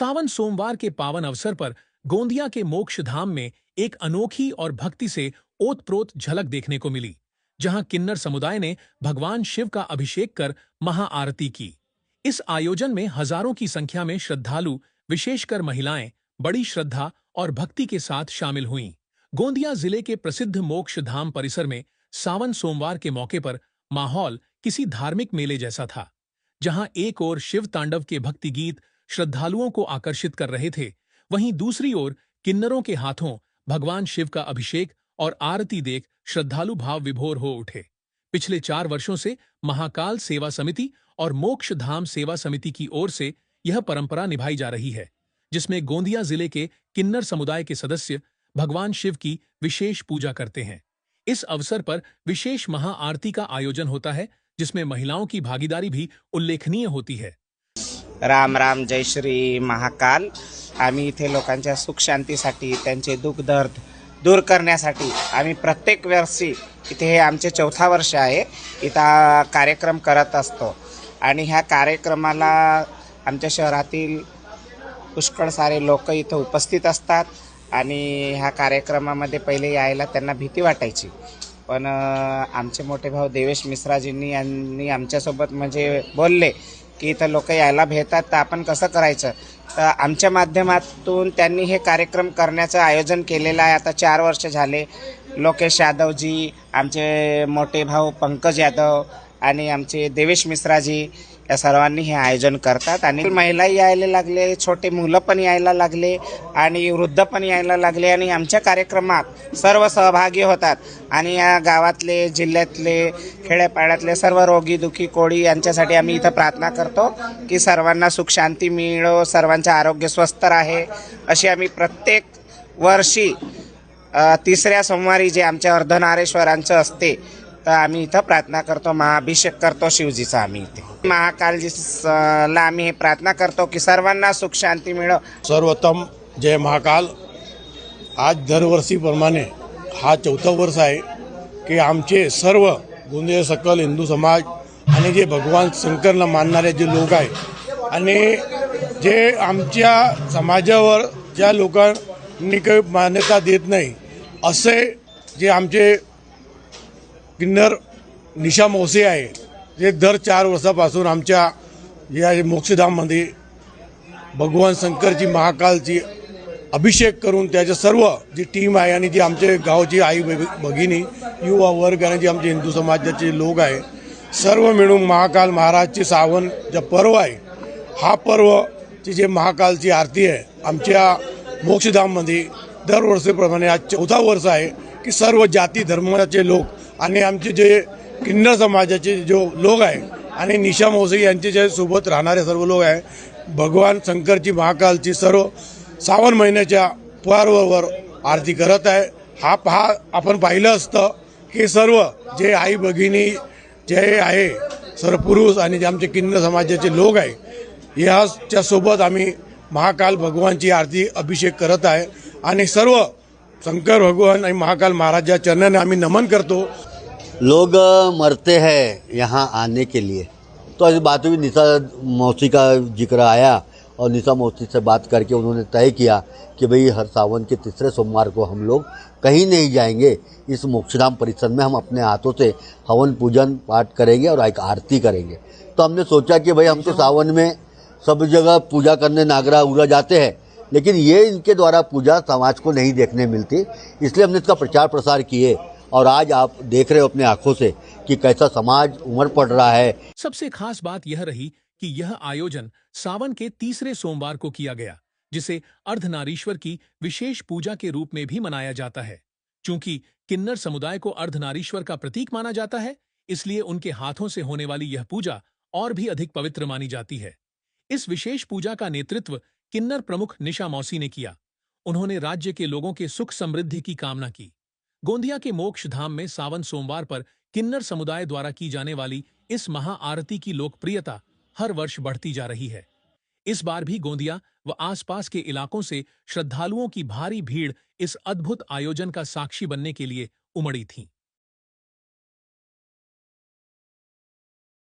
सावन सोमवार के पावन अवसर पर गोंदिया के मोक्ष धाम में एक अनोखी और भक्ति से ओतप्रोत झलक देखने को मिली, जहां किन्नर समुदाय ने भगवान शिव का अभिषेक कर महाआरती की। इस आयोजन में हजारों की संख्या में श्रद्धालु, विशेषकर महिलाएं, बड़ी श्रद्धा और भक्ति के साथ शामिल हुईं। गोंदिया जिले के प्रसिद्ध मोक्ष धाम परिसर में सावन सोमवार के मौके पर माहौल किसी धार्मिक मेले जैसा था, जहां एक ओर शिव तांडव के भक्ति गीत श्रद्धालुओं को आकर्षित कर रहे थे, वहीं दूसरी ओर किन्नरों के हाथों भगवान शिव का अभिषेक और आरती देख श्रद्धालु भाव विभोर हो उठे। पिछले 4 वर्षों से महाकाल सेवा समिति और मोक्ष धाम सेवा समिति की ओर से यह परंपरा निभाई जा रही है, जिसमें गोंदिया जिले के किन्नर समुदाय के सदस्य भगवान शिव की विशेष पूजा करते हैं। इस अवसर पर विशेष महाआरती का आयोजन होता है, जिसमें महिलाओं की भागीदारी भी उल्लेखनीय होती है। राम राम, जय श्री महाकाल। आम्ही इथे लोकांच्या सुख शांतीसाठी, त्यांचे दुःख दर्द दूर करण्यासाठी आम्ही प्रत्येक वर्षी इथे हे आमचे 4था वर्ष आहे इथं कार्यक्रम करत असतो आणि ह्या कार्यक्रमाला आमच्या शहरातील पुष्कळ सारे लोक इथं उपस्थित असतात आणि ह्या कार्यक्रमामध्ये पहिले यायला त्यांना भीती वाटायची, पण आमचे मोठे भाऊ देवेश मिश्राजींनी यांनी आमच्यासोबत म्हणजे बोलले की इथं लोक यायला भेटतात तर आपण कसं करायचं, तर आमच्या माध्यमातून त्यांनी हे कार्यक्रम करण्याचं आयोजन केलेलं आहे। आता 4 वर्ष झाले। लोकेश यादवजी, आमचे मोठे भाऊ पंकज यादव आणि आमचे देवेश मिश्राजी या सर्वांनी हे आयोजन करतात आणि महिलाही यायला लागले, छोटे मुलं पण यायला लागले आणि वृद्ध पण यायला लागले आणि आमच्या कार्यक्रमात सर्व सहभागी होतात आणि या गावातले, जिल्ह्यातले, खेड्यापाड्यातले सर्व रोगी दुखी कोळी यांच्यासाठी आम्ही इथं प्रार्थना करतो की सर्वांना सुख शांती मिळो, सर्वांचं आरोग्य स्वस्थ राहे, अशी आम्ही प्रत्येक वर्षी 3ऱ्या सोमवारी जे आमच्या अर्धनारेश्वरांचं असते तर आम्ही इथं प्रार्थना करतो, महाअभिषेक करतो शिवजीचा। आम्ही इथे महाकालजीला आम्ही हे प्रार्थना करतो की सर्वांना सुख शांती मिळो। सर्वोत्तम जय महाकाल। आज दरवर्षीप्रमाणे हा 4था वर्ष आहे की आमचे सर्व गोंदिया सकल हिंदू समाज आणि जे भगवान शंकरला मानणारे जे लोक आहे आणि जे आमच्या समाजावर ज्या लोकांनी काही मान्यता देत नाही असे जे आमचे किन्नर निशा मौसे आहे, जे दर 4 वर्षापासून आमच्या या मोक्षधाममध्ये भगवान शंकरची महाकालची अभिषेक करून त्याचे सर्व जी टीम आहे आणि जी आमचे गावची आई भगिनी, युवा वर्ग आणि जे आमचे हिंदू समाजाचे लोक आहे, सर्व मिळून महाकाल महाराजचे सावन जे पर्व आहे, हा पर्वची जे महाकालची आरती आहे आमच्या मोक्षधाममध्ये दरवर्षीप्रमाणे आज 4था वर्ष आहे की सर्व जाती धर्माचे लोक आणि आमचे जे किन्नर समाजाचे जो लोक आहे आणि निशा मौसे यांचे जे सोबत राहणारे सर्व लोक आहे, भगवान शंकरची महाकालची सर्व सावन महिन्याच्या पर्वावर आरती करत आहे। हा आपण पाहिलं असतं की सर्व जे आई भगिनी जे आहे, सर्व पुरुष आणि जे आमचे किन्नर समाजाचे लोक आहे याच्या सोबत आम्ही महाकाल भगवानची आरती अभिषेक करत आहे आणि सर्व शंकर भगवान आणि महाकाल महाराज चरणाने आम्ही नमन करतो। लोग मरते हैं यहाँ आने के लिए, तो इस बात में निशा मौसी का जिक्र आया और निशा मौसी से बात करके उन्होंने तय किया कि भाई हर सावन के 3रे सोमवार को हम लोग कहीं नहीं जाएंगे, इस मोक्षधाम परिसर में हम अपने हाथों से हवन पूजन पाठ करेंगे और एक आरती करेंगे। तो हमने सोचा कि भाई हम तो सावन में सब जगह पूजा करने नागरा उरा जाते हैं, लेकिन ये इनके द्वारा पूजा समाज को नहीं देखने मिलती, इसलिए हमने इसका प्रचार प्रसार किए और आज आप देख रहे हो अपने आंखों से कि कैसा समाज उमड़ पड़ रहा है। सबसे खास बात यह रही कि यह आयोजन सावन के 3रे सोमवार को किया गया, जिसे अर्धनारीश्वर की विशेष पूजा के रूप में भी मनाया जाता है। चूंकि किन्नर समुदाय को अर्धनारीश्वर का प्रतीक माना जाता है, इसलिए उनके हाथों से होने वाली यह पूजा और भी अधिक पवित्र मानी जाती है। इस विशेष पूजा का नेतृत्व किन्नर प्रमुख निशा मौसी ने किया। उन्होंने राज्य के लोगों के सुख समृद्धि की कामना की। गोंदिया के मोक्ष धाम में सावन सोमवार पर किन्नर समुदाय द्वारा की जाने वाली इस महाआरती की लोकप्रियता हर वर्ष बढ़ती जा रही है। इस बार भी गोंदिया व आसपास के इलाकों से श्रद्धालुओं की भारी भीड़ इस अद्भुत आयोजन का साक्षी बनने के लिए उमड़ी थी।